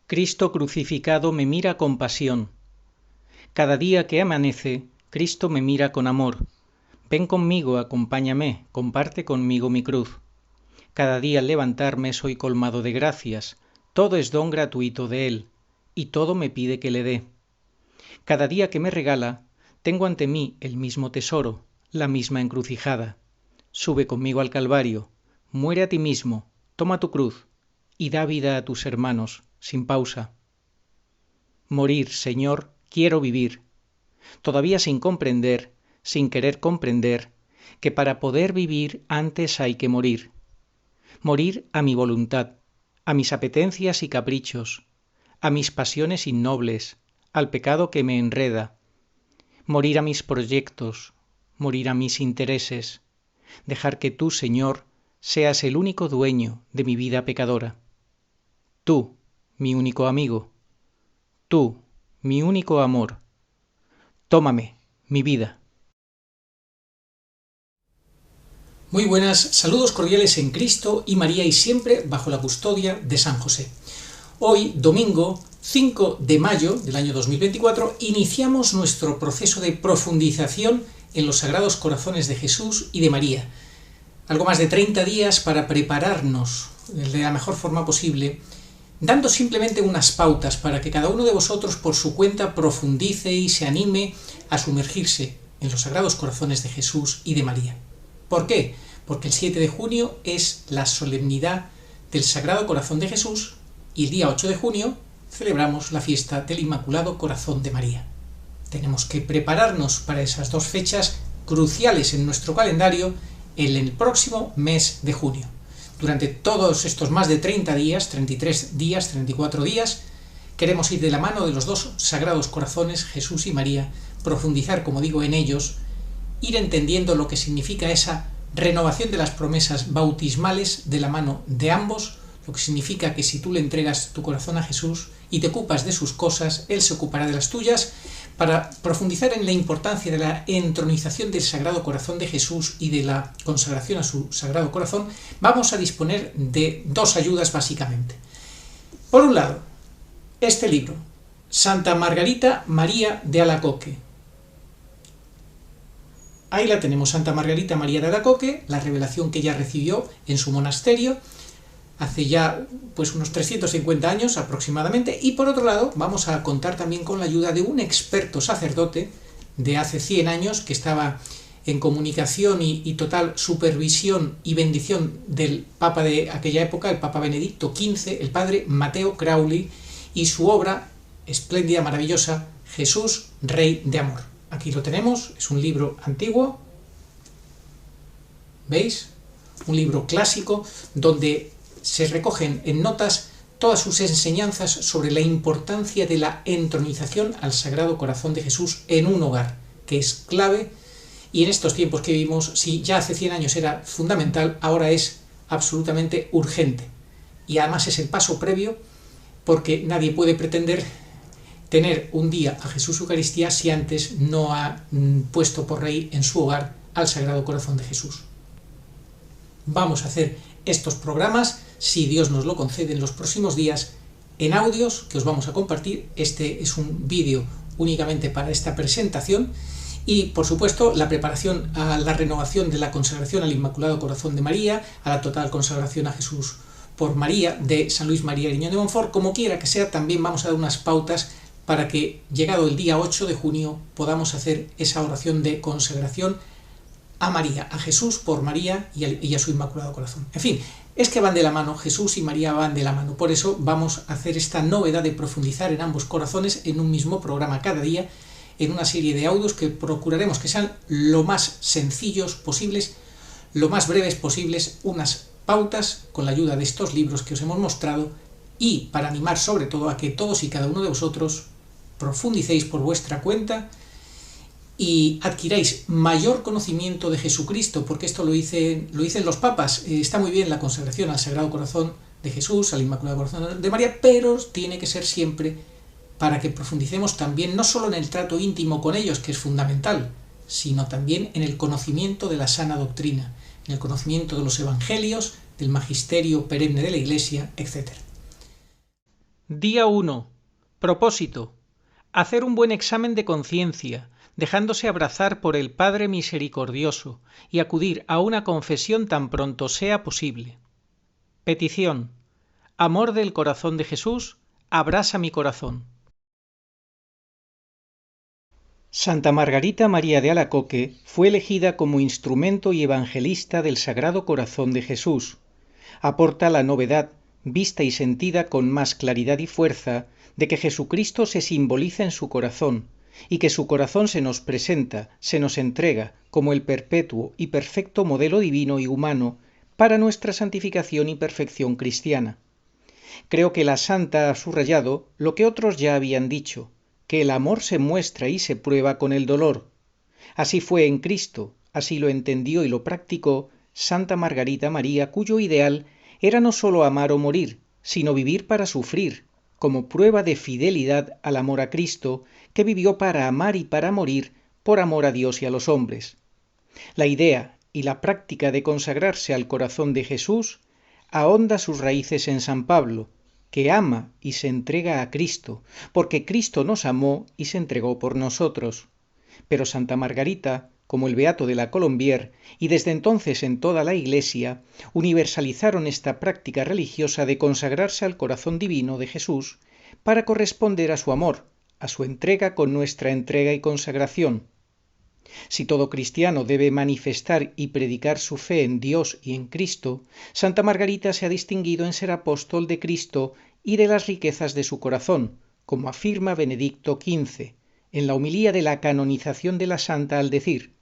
Cristo crucificado me mira con pasión. Cada día que amanece, Cristo me mira con amor. Ven conmigo, acompáñame, comparte conmigo mi cruz. Cada día al levantarme soy colmado de gracias, todo es don gratuito de Él, y todo me pide que le dé. Cada día que me regala, tengo ante mí el mismo tesoro, la misma encrucijada. Sube conmigo al Calvario, muere a ti mismo, toma tu cruz, y da vida a tus hermanos, sin pausa. Morir, Señor, quiero vivir, todavía sin comprender, sin querer comprender, que para poder vivir antes hay que morir. Morir a mi voluntad, a mis apetencias y caprichos, a mis pasiones innobles, al pecado que me enreda. Morir a mis proyectos, morir a mis intereses, dejar que tú, Señor, seas el único dueño de mi vida pecadora. Tú, mi único amigo, tú, mi único amor. Tómame, mi vida. Muy buenas, saludos cordiales en Cristo y María y siempre bajo la custodia de San José. Hoy, domingo 5 de mayo del año 2024, iniciamos nuestro proceso de profundización en los Sagrados Corazones de Jesús y de María. Algo más de 30 días para prepararnos de la mejor forma posible, dando simplemente unas pautas para que cada uno de vosotros por su cuenta profundice y se anime a sumergirse en los Sagrados Corazones de Jesús y de María. ¿Por qué? Porque el 7 de junio es la solemnidad del Sagrado Corazón de Jesús y el día 8 de junio celebramos la fiesta del Inmaculado Corazón de María. Tenemos que prepararnos para esas dos fechas cruciales en nuestro calendario en el próximo mes de junio. Durante todos estos más de 30 días, 33 días, 34 días, queremos ir de la mano de los dos Sagrados Corazones, Jesús y María, profundizar, como digo, en ellos, ir entendiendo lo que significa esa renovación de las promesas bautismales de la mano de ambos, lo que significa que si tú le entregas tu corazón a Jesús y te ocupas de sus cosas, Él se ocupará de las tuyas, para profundizar en la importancia de la entronización del Sagrado Corazón de Jesús y de la consagración a su Sagrado Corazón, vamos a disponer de dos ayudas básicamente. Por un lado, este libro, Santa Margarita María de Alacoque. Ahí la tenemos, Santa Margarita María de Alacoque, la revelación que ella recibió en su monasterio hace ya unos 350 años aproximadamente, y por otro lado vamos a contar también con la ayuda de un experto sacerdote de hace 100 años que estaba en comunicación y total supervisión y bendición del Papa de aquella época, el Papa Benedicto XV, el Padre Mateo Crowley, y su obra espléndida, maravillosa, Jesús, Rey de Amor. Aquí lo tenemos, es un libro antiguo, ¿veis? Un libro clásico donde se recogen en notas todas sus enseñanzas sobre la importancia de la entronización al Sagrado Corazón de Jesús en un hogar, que es clave, y en estos tiempos que vivimos, si ya hace 100 años era fundamental, ahora es absolutamente urgente. Y además es el paso previo, porque nadie puede pretender tener un día a Jesús Eucaristía si antes no ha puesto por rey en su hogar al Sagrado Corazón de Jesús. Vamos a hacer estos programas, si Dios nos lo concede, en los próximos días, en audios que os vamos a compartir. Este es un vídeo únicamente para esta presentación y, por supuesto, la preparación a la renovación de la consagración al Inmaculado Corazón de María, a la total consagración a Jesús por María de San Luis María Griñón de Montfort. Como quiera que sea, también vamos a dar unas pautas para que, llegado el día 8 de junio, podamos hacer esa oración de consagración a María, a Jesús por María y a su Inmaculado Corazón. En fin, es que van de la mano, Jesús y María van de la mano. Por eso vamos a hacer esta novedad de profundizar en ambos corazones en un mismo programa cada día, en una serie de audios que procuraremos que sean lo más sencillos posibles, lo más breves posibles, unas pautas con la ayuda de estos libros que os hemos mostrado, y para animar sobre todo a que todos y cada uno de vosotros profundicéis por vuestra cuenta y adquiráis mayor conocimiento de Jesucristo, porque esto lo dicen los papas. Está muy bien la consagración al Sagrado Corazón de Jesús, al Inmaculado Corazón de María, pero tiene que ser siempre para que profundicemos también no solo en el trato íntimo con ellos, que es fundamental, sino también en el conocimiento de la sana doctrina, en el conocimiento de los evangelios, del magisterio perenne de la Iglesia, etc. Día 1. Propósito. Hacer un buen examen de conciencia, dejándose abrazar por el Padre Misericordioso y acudir a una confesión tan pronto sea posible. Petición. Amor del corazón de Jesús, abrasa mi corazón. Santa Margarita María de Alacoque fue elegida como instrumento y evangelista del Sagrado Corazón de Jesús. Aporta la novedad, vista y sentida con más claridad y fuerza, de que Jesucristo se simboliza en su corazón, y que su corazón se nos presenta, se nos entrega, como el perpetuo y perfecto modelo divino y humano para nuestra santificación y perfección cristiana. Creo que la santa ha subrayado lo que otros ya habían dicho, que el amor se muestra y se prueba con el dolor. Así fue en Cristo, así lo entendió y lo practicó Santa Margarita María, cuyo ideal era no sólo amar o morir, sino vivir para sufrir, como prueba de fidelidad al amor a Cristo, que vivió para amar y para morir por amor a Dios y a los hombres. La idea y la práctica de consagrarse al corazón de Jesús ahonda sus raíces en San Pablo, que ama y se entrega a Cristo, porque Cristo nos amó y se entregó por nosotros. Pero Santa Margarita, como el Beato de la Colombière, y desde entonces en toda la Iglesia, universalizaron esta práctica religiosa de consagrarse al corazón divino de Jesús para corresponder a su amor, a su entrega con nuestra entrega y consagración. Si todo cristiano debe manifestar y predicar su fe en Dios y en Cristo, Santa Margarita se ha distinguido en ser apóstol de Cristo y de las riquezas de su corazón, como afirma Benedicto XV, en la homilía de la canonización de la santa al decir: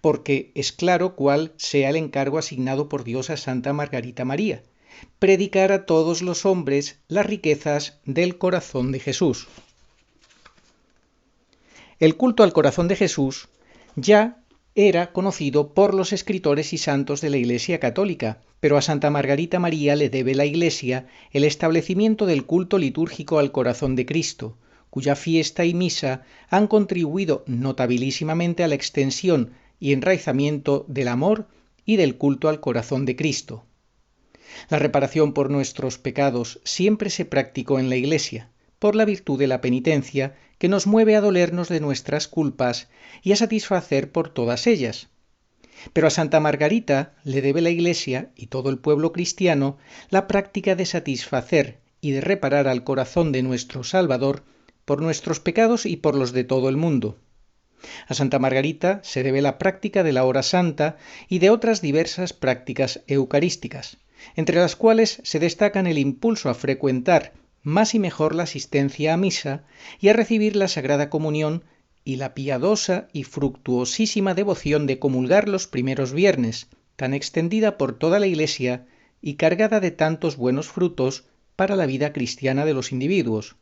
porque es claro cuál sea el encargo asignado por Dios a Santa Margarita María, predicar a todos los hombres las riquezas del corazón de Jesús. El culto al corazón de Jesús ya era conocido por los escritores y santos de la Iglesia católica, pero a Santa Margarita María le debe la Iglesia el establecimiento del culto litúrgico al corazón de Cristo, cuya fiesta y misa han contribuido notabilísimamente a la extensión y enraizamiento del amor y del culto al corazón de Cristo. La reparación por nuestros pecados siempre se practicó en la Iglesia, por la virtud de la penitencia, que nos mueve a dolernos de nuestras culpas y a satisfacer por todas ellas. Pero a Santa Margarita le debe la Iglesia y todo el pueblo cristiano la práctica de satisfacer y de reparar al corazón de nuestro Salvador por nuestros pecados y por los de todo el mundo. A Santa Margarita se debe la práctica de la hora santa y de otras diversas prácticas eucarísticas, entre las cuales se destacan el impulso a frecuentar más y mejor la asistencia a misa y a recibir la Sagrada Comunión y la piadosa y fructuosísima devoción de comulgar los primeros viernes, tan extendida por toda la Iglesia y cargada de tantos buenos frutos para la vida cristiana de los individuos.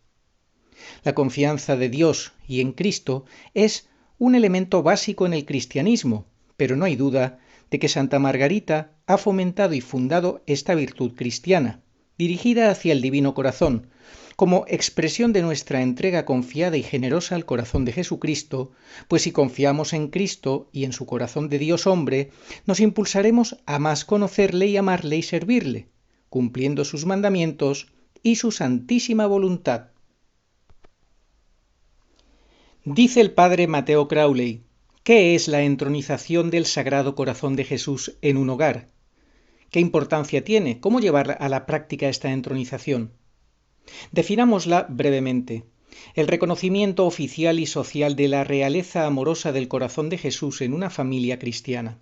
La confianza de Dios y en Cristo es un elemento básico en el cristianismo, pero no hay duda de que Santa Margarita ha fomentado y fundado esta virtud cristiana, dirigida hacia el Divino Corazón, como expresión de nuestra entrega confiada y generosa al corazón de Jesucristo, pues si confiamos en Cristo y en su corazón de Dios hombre, nos impulsaremos a más conocerle y amarle y servirle, cumpliendo sus mandamientos y su santísima voluntad. Dice el padre Mateo Crowley: ¿qué es la entronización del Sagrado Corazón de Jesús en un hogar? ¿Qué importancia tiene? ¿Cómo llevar a la práctica esta entronización? Definámosla brevemente. El reconocimiento oficial y social de la realeza amorosa del corazón de Jesús en una familia cristiana.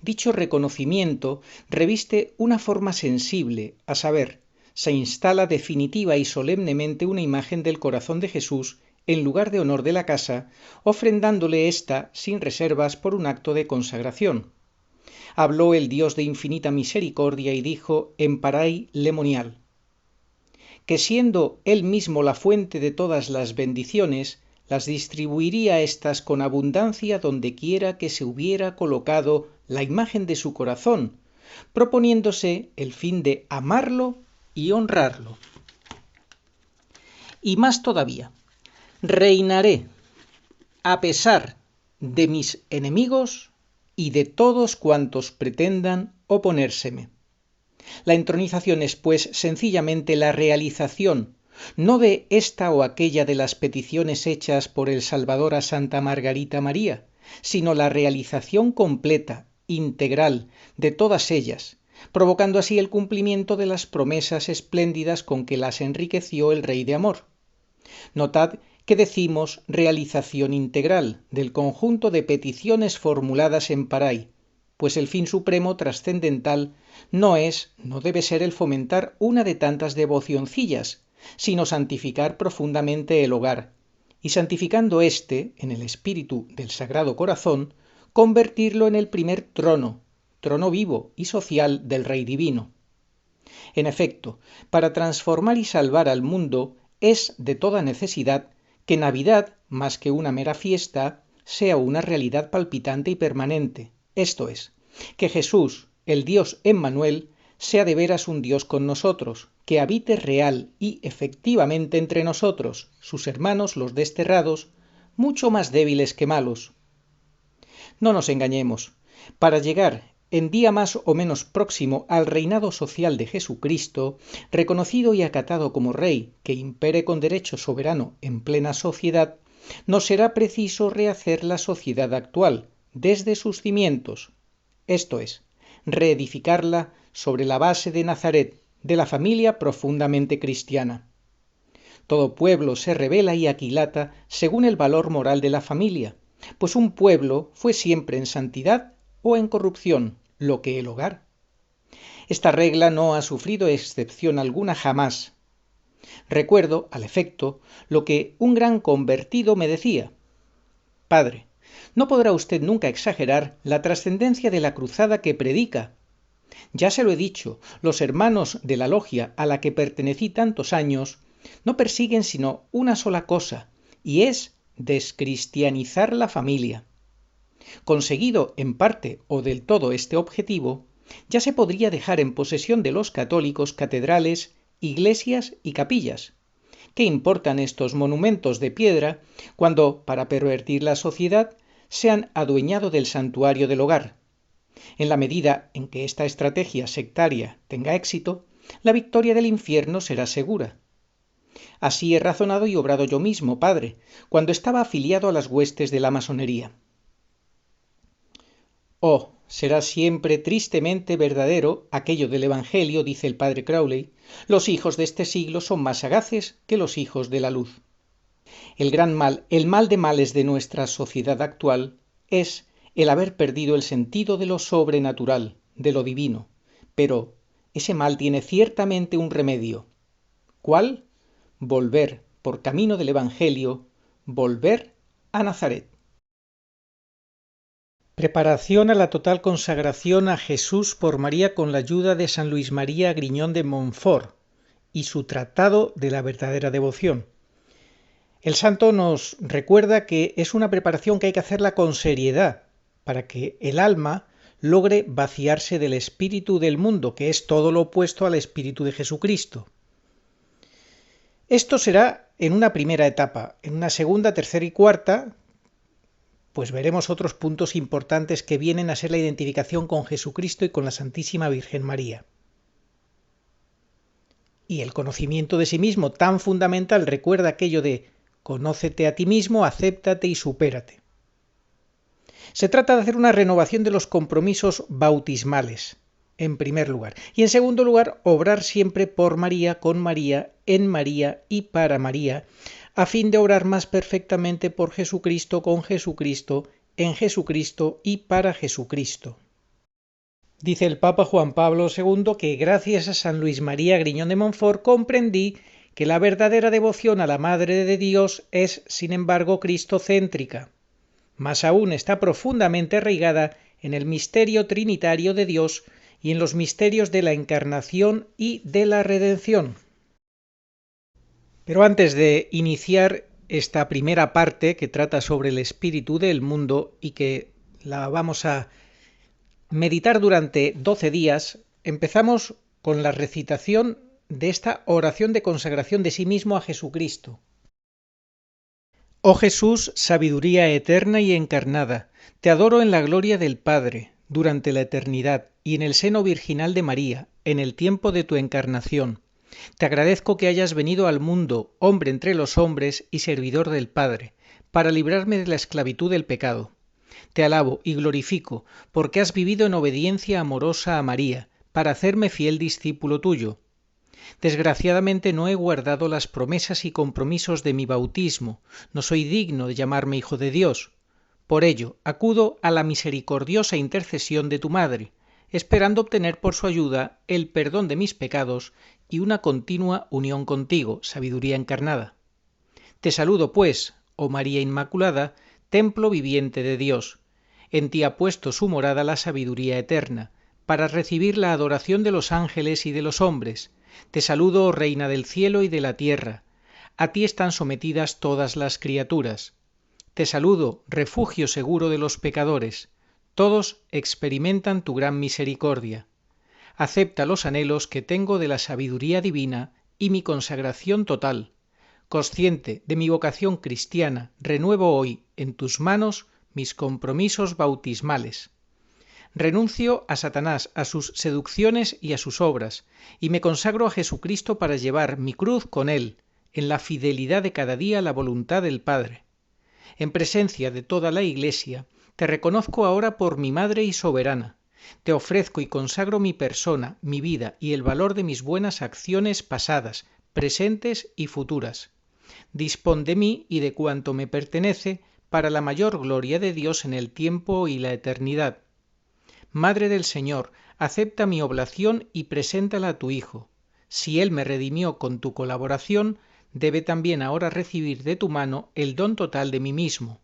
Dicho reconocimiento reviste una forma sensible, a saber, se instala definitiva y solemnemente una imagen del corazón de Jesús en lugar de honor de la casa, ofrendándole ésta sin reservas por un acto de consagración. Habló el Dios de infinita misericordia y dijo en Paray Lemonial: que siendo Él mismo la fuente de todas las bendiciones, las distribuiría éstas con abundancia donde quiera que se hubiera colocado la imagen de su corazón, proponiéndose el fin de amarlo y honrarlo. Y más todavía, reinaré a pesar de mis enemigos y de todos cuantos pretendan oponérseme. La entronización es, pues, sencillamente la realización, no de esta o aquella de las peticiones hechas por el Salvador a Santa Margarita María, sino la realización completa, integral, de todas ellas, provocando así el cumplimiento de las promesas espléndidas con que las enriqueció el Rey de Amor. Notad que decimos realización integral del conjunto de peticiones formuladas en Paray, pues el fin supremo trascendental no debe ser el fomentar una de tantas devocioncillas, sino santificar profundamente el hogar, y santificando éste en el espíritu del Sagrado Corazón, convertirlo en el primer trono vivo y social del Rey Divino. En efecto, para transformar y salvar al mundo es de toda necesidad que Navidad, más que una mera fiesta, sea una realidad palpitante y permanente, esto es, que Jesús, el Dios Emmanuel, sea de veras un Dios con nosotros, que habite real y efectivamente entre nosotros, sus hermanos los desterrados, mucho más débiles que malos. No nos engañemos, para llegar en día más o menos próximo al reinado social de Jesucristo, reconocido y acatado como Rey que impere con derecho soberano en plena sociedad, nos será preciso rehacer la sociedad actual, desde sus cimientos, esto es, reedificarla sobre la base de Nazaret, de la familia profundamente cristiana. Todo pueblo se revela y aquilata según el valor moral de la familia, pues un pueblo fue siempre en santidad o en corrupción, lo que el hogar. Esta regla no ha sufrido excepción alguna jamás. Recuerdo, al efecto, lo que un gran convertido me decía: «Padre, no podrá usted nunca exagerar la trascendencia de la cruzada que predica. Ya se lo he dicho, los hermanos de la logia a la que pertenecí tantos años no persiguen sino una sola cosa, y es descristianizar la familia. Conseguido en parte o del todo este objetivo, ya se podría dejar en posesión de los católicos catedrales, iglesias y capillas. ¿Qué importan estos monumentos de piedra cuando, para pervertir la sociedad, se han adueñado del santuario del hogar? En la medida en que esta estrategia sectaria tenga éxito, la victoria del infierno será segura. Así he razonado y obrado yo mismo, padre, cuando estaba afiliado a las huestes de la masonería». Oh, será siempre tristemente verdadero aquello del Evangelio, dice el padre Crowley: los hijos de este siglo son más sagaces que los hijos de la luz. El gran mal, el mal de males de nuestra sociedad actual, es el haber perdido el sentido de lo sobrenatural, de lo divino. Pero ese mal tiene ciertamente un remedio. ¿Cuál? Volver, por camino del Evangelio, volver a Nazaret. Preparación a la total consagración a Jesús por María con la ayuda de San Luis María Griñón de Montfort y su Tratado de la verdadera devoción. El santo nos recuerda que es una preparación que hay que hacerla con seriedad para que el alma logre vaciarse del espíritu del mundo, que es todo lo opuesto al espíritu de Jesucristo. Esto será en una primera etapa. En una segunda, tercera y cuarta, pues veremos otros puntos importantes que vienen a ser la identificación con Jesucristo y con la Santísima Virgen María. Y el conocimiento de sí mismo, tan fundamental, recuerda aquello de conócete a ti mismo, acéptate y supérate. Se trata de hacer una renovación de los compromisos bautismales, en primer lugar. Y en segundo lugar, obrar siempre por María, con María, en María y para María, a fin de obrar más perfectamente por Jesucristo, con Jesucristo, en Jesucristo y para Jesucristo. Dice el Papa Juan Pablo II que gracias a San Luis María Griñón de Montfort comprendí que la verdadera devoción a la Madre de Dios es, sin embargo, cristocéntrica. Más aún está profundamente arraigada en el misterio trinitario de Dios y en los misterios de la encarnación y de la redención. Pero antes de iniciar esta primera parte que trata sobre el espíritu del mundo y que la vamos a meditar durante 12 días, empezamos con la recitación de esta oración de consagración de sí mismo a Jesucristo. Oh Jesús, sabiduría eterna y encarnada, te adoro en la gloria del Padre, durante la eternidad, y en el seno virginal de María, en el tiempo de tu encarnación. Te agradezco que hayas venido al mundo, hombre entre los hombres y servidor del Padre, para librarme de la esclavitud del pecado. Te alabo y glorifico, porque has vivido en obediencia amorosa a María, para hacerme fiel discípulo tuyo. Desgraciadamente no he guardado las promesas y compromisos de mi bautismo, no soy digno de llamarme hijo de Dios. Por ello, acudo a la misericordiosa intercesión de tu Madre, esperando obtener por su ayuda el perdón de mis pecados y una continua unión contigo, sabiduría encarnada. Te saludo, pues, oh María Inmaculada, templo viviente de Dios. En ti ha puesto su morada la sabiduría eterna, para recibir la adoración de los ángeles y de los hombres. Te saludo, oh Reina del cielo y de la tierra. A ti están sometidas todas las criaturas. Te saludo, refugio seguro de los pecadores. Todos experimentan tu gran misericordia. Acepta los anhelos que tengo de la sabiduría divina y mi consagración total. Consciente de mi vocación cristiana, renuevo hoy en tus manos mis compromisos bautismales. Renuncio a Satanás, a sus seducciones y a sus obras, y me consagro a Jesucristo para llevar mi cruz con él, en la fidelidad de cada día a la voluntad del Padre. En presencia de toda la Iglesia, te reconozco ahora por mi Madre y Soberana. Te ofrezco y consagro mi persona, mi vida y el valor de mis buenas acciones pasadas, presentes y futuras. Dispón de mí y de cuanto me pertenece para la mayor gloria de Dios en el tiempo y la eternidad. Madre del Señor, acepta mi oblación y preséntala a tu Hijo. Si Él me redimió con tu colaboración, debe también ahora recibir de tu mano el don total de mí mismo.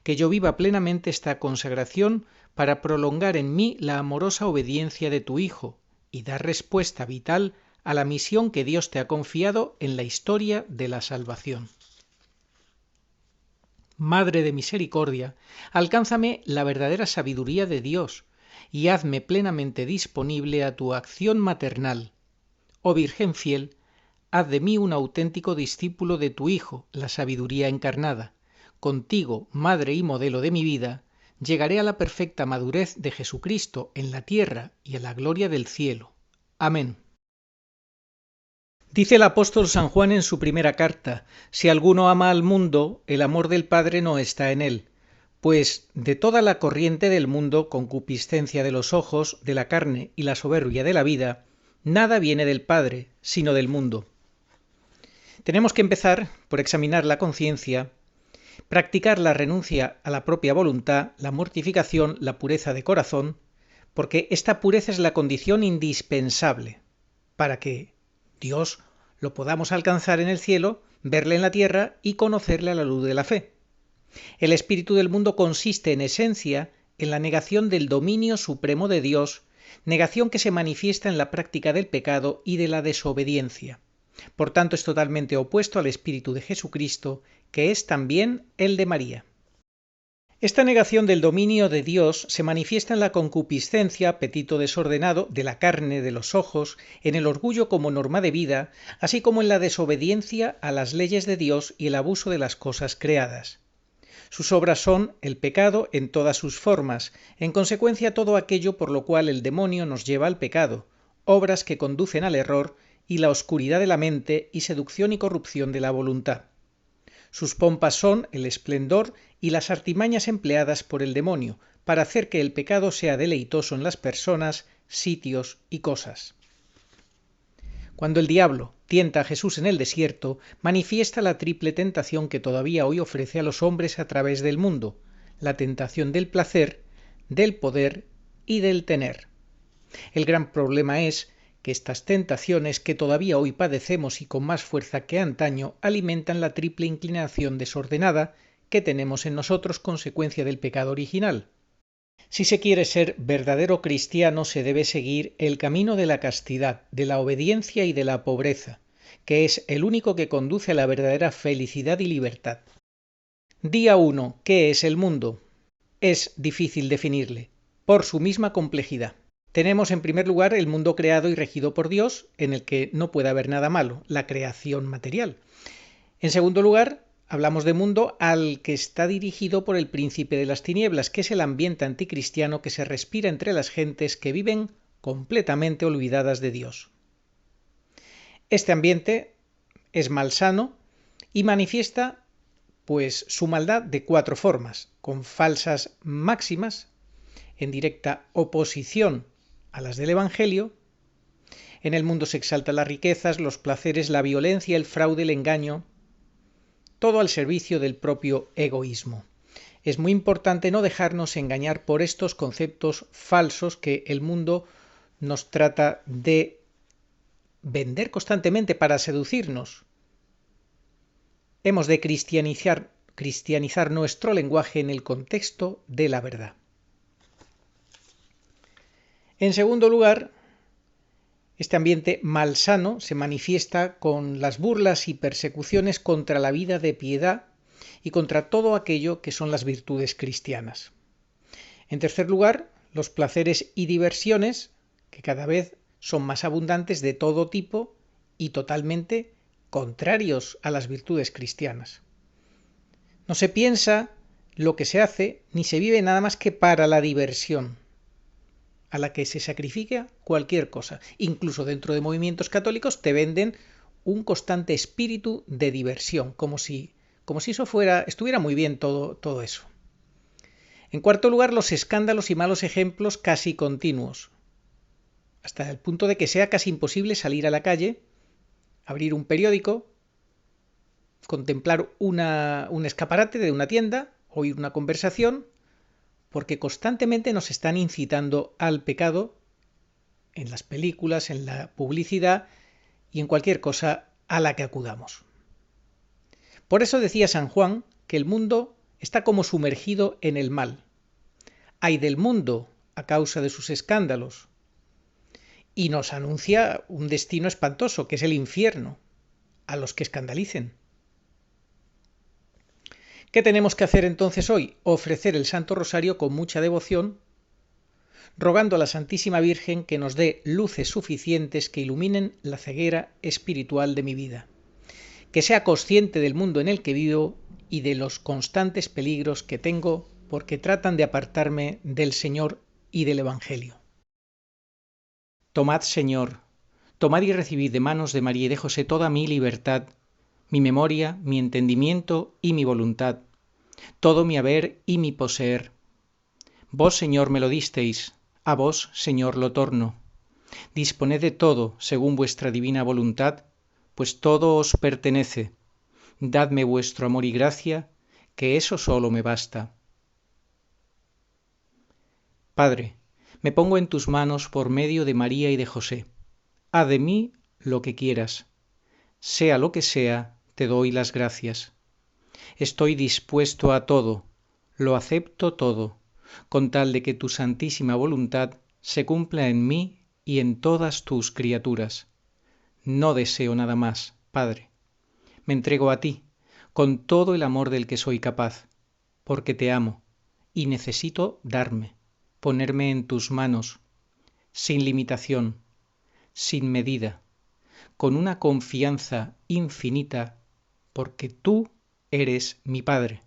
Que yo viva plenamente esta consagración para prolongar en mí la amorosa obediencia de tu Hijo y dar respuesta vital a la misión que Dios te ha confiado en la historia de la salvación. Madre de misericordia, alcánzame la verdadera sabiduría de Dios y hazme plenamente disponible a tu acción maternal. Oh Virgen fiel, haz de mí un auténtico discípulo de tu Hijo, la sabiduría encarnada. Contigo, Madre y modelo de mi vida, llegaré a la perfecta madurez de Jesucristo en la tierra y a la gloria del cielo. Amén. Dice el apóstol San Juan en su primera carta: si alguno ama al mundo, el amor del Padre no está en él. Pues de toda la corriente del mundo, concupiscencia de los ojos, de la carne y la soberbia de la vida, nada viene del Padre, sino del mundo. Tenemos que empezar por examinar la conciencia, practicar la renuncia a la propia voluntad, la mortificación, la pureza de corazón, porque esta pureza es la condición indispensable para que Dios lo podamos alcanzar en el cielo, verle en la tierra y conocerle a la luz de la fe. El espíritu del mundo consiste en esencia en la negación del dominio supremo de Dios, negación que se manifiesta en la práctica del pecado y de la desobediencia. Por tanto, es totalmente opuesto al espíritu de Jesucristo, que es también el de María. Esta negación del dominio de Dios se manifiesta en la concupiscencia, apetito desordenado de la carne, de los ojos, en el orgullo como norma de vida, así como en la desobediencia a las leyes de Dios y el abuso de las cosas creadas. Sus obras son el pecado en todas sus formas, en consecuencia todo aquello por lo cual el demonio nos lleva al pecado, obras que conducen al error y la oscuridad de la mente y seducción y corrupción de la voluntad. Sus pompas son el esplendor y las artimañas empleadas por el demonio para hacer que el pecado sea deleitoso en las personas, sitios y cosas. Cuando el diablo tienta a Jesús en el desierto, manifiesta la triple tentación que todavía hoy ofrece a los hombres a través del mundo: la tentación del placer, del poder y del tener. El gran problema es que estas tentaciones que todavía hoy padecemos y con más fuerza que antaño alimentan la triple inclinación desordenada que tenemos en nosotros consecuencia del pecado original. Si se quiere ser verdadero cristiano se debe seguir el camino de la castidad, de la obediencia y de la pobreza, que es el único que conduce a la verdadera felicidad y libertad. Día 1. ¿Qué es el mundo? Es difícil definirle, por su misma complejidad. Tenemos en primer lugar el mundo creado y regido por Dios, en el que no puede haber nada malo, la creación material. En segundo lugar, hablamos de mundo al que está dirigido por el príncipe de las tinieblas, que es el ambiente anticristiano que se respira entre las gentes que viven completamente olvidadas de Dios. Este ambiente es malsano y manifiesta pues su maldad de 4 formas: con falsas máximas, en directa oposición a las del Evangelio. En el mundo se exaltan las riquezas, los placeres, la violencia, el fraude, el engaño, todo al servicio del propio egoísmo. Es muy importante no dejarnos engañar por estos conceptos falsos que el mundo nos trata de vender constantemente para seducirnos. Hemos de cristianizar nuestro lenguaje en el contexto de la verdad. En segundo lugar, este ambiente malsano se manifiesta con las burlas y persecuciones contra la vida de piedad y contra todo aquello que son las virtudes cristianas. En tercer lugar, los placeres y diversiones, que cada vez son más abundantes de todo tipo y totalmente contrarios a las virtudes cristianas. No se piensa lo que se hace ni se vive nada más que para la diversión, a la que se sacrifica cualquier cosa. Incluso dentro de movimientos católicos te venden un constante espíritu de diversión, como si eso estuviera muy bien todo eso. En cuarto lugar, los escándalos y malos ejemplos casi continuos, hasta el punto de que sea casi imposible salir a la calle, abrir un periódico, contemplar un escaparate de una tienda, oír una conversación, porque constantemente nos están incitando al pecado en las películas, en la publicidad y en cualquier cosa a la que acudamos. Por eso decía San Juan que el mundo está como sumergido en el mal. Ay del mundo a causa de sus escándalos. Y nos anuncia un destino espantoso, que es el infierno, a los que escandalicen. ¿Qué tenemos que hacer entonces hoy? Ofrecer el Santo Rosario con mucha devoción, rogando a la Santísima Virgen que nos dé luces suficientes que iluminen la ceguera espiritual de mi vida, que sea consciente del mundo en el que vivo y de los constantes peligros que tengo porque tratan de apartarme del Señor y del Evangelio. Tomad, Señor, tomad y recibid de manos de María y de José toda mi libertad, mi memoria, mi entendimiento y mi voluntad, todo mi haber y mi poseer. Vos, Señor, me lo disteis, a vos, Señor, lo torno. Disponed de todo según vuestra divina voluntad, pues todo os pertenece. Dadme vuestro amor y gracia, que eso solo me basta. Padre, me pongo en tus manos por medio de María y de José. Haz de mí lo que quieras. Sea lo que sea, te doy las gracias. Estoy dispuesto a todo, lo acepto todo, con tal de que tu santísima voluntad se cumpla en mí y en todas tus criaturas. No deseo nada más, Padre. Me entrego a ti, con todo el amor del que soy capaz, porque te amo y necesito ponerme en tus manos, sin limitación, sin medida, con una confianza infinita, porque tú eres mi Padre.